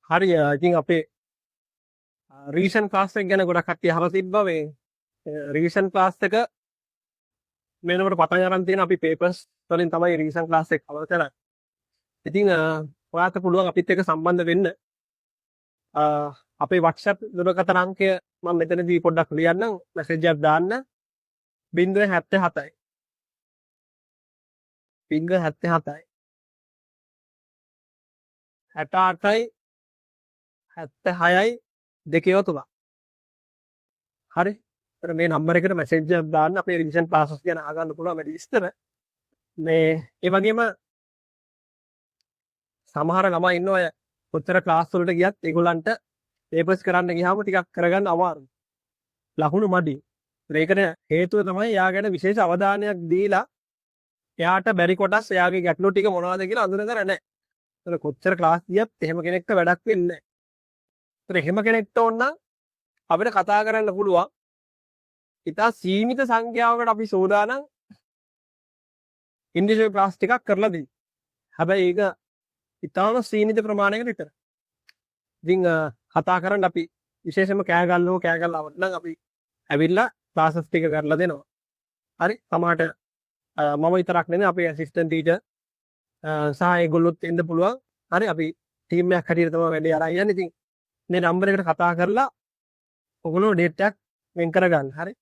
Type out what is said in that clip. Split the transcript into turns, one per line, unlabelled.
හරි ඉතින් අපේ රීසන් ක්ලාස් එක ගැන ගොඩක් කට්ටිය අහලා තිබ්බා මේ රීසන් ක්ලාස් එක මෙන්නකට පටන් අරන් තියෙන අපි පේපර්ස් වලින් තමයි රීසන් ක්ලාස් එක කවර් කරන්නේ. ඉතින් ඔයාට පුළුවන් අපිත් එක්ක සම්බන්ධ වෙන්න. අපේ WhatsApp දුරකථන අංකය මම මෙතනදී පොඩ්ඩක් ලියන්නම් මැසේජ් එකක් දාන්න 077යි 077යි 68යි 76යි 203. හරි. මේ නම්බර එකට මැසේජ් එකක් දාන්න අපේ රිවිෂන් ක්ලාසස් ගැන අහගන්න පුළුවන් වැඩි විස්තර. මේ ඒ වගේම සමහර ළමයි ඉන්නවා අය කොච්චර ක්ලාස් වලට ගියත් ඒගොල්ලන්ට පේපර්ස් කරන්න ගියාම ටිකක් කරගන්න අමාරුයි. ලකුණු මදි. ඒකට හේතුව තමයි එයා ගැන විශේෂ අවධානයක් දීලා එයාට බැරි කොටස් එයාගේ ගැටලු ටික මොනවද කියලා අඳුනගන්න නැහැ. ඒතර කොච්චර ක්ලාස් ගියත් එහෙම කෙනෙක්ට වැඩක් වෙන්නේ නැහැ. ඒතර එහෙම කෙනෙක්ට ඕන නම් අපිට කතා කරන්න පුළුවන්. ඉතා සීමිත සංඛ්‍යාවකට අපි සෝදානම් ඉන්දිවිජුවල් ක්ලාස් ටිකක් කරලා දෙන්න. හැබැයි ඒක ඉතාම සීමිත ප්‍රමාණයකට විතර. ඉතින් කතා කරන්න අපි විශේෂයෙන්ම කෑ ගන්නවොත් නම් අපි ඇවිල්ලා ක්ලාසස් ටික කරලා දෙනවා. හරි. සමහරට මම විතරක් නෙමෙයි අපේ ඇසිස්ටන්ට් ටීචර් සහ ඒගොල්ලොත් එන්න පුළුවන්. හරි. අපි ටීම් එකක් හැටියට තමයි වැඩේ අරන් යන්නේ. ඉතින් මේ නම්බර් එකට කතා කරලා ඔයගොල්ලෝ ඩේට් එකක් වෙන් කරගන්න. හරි.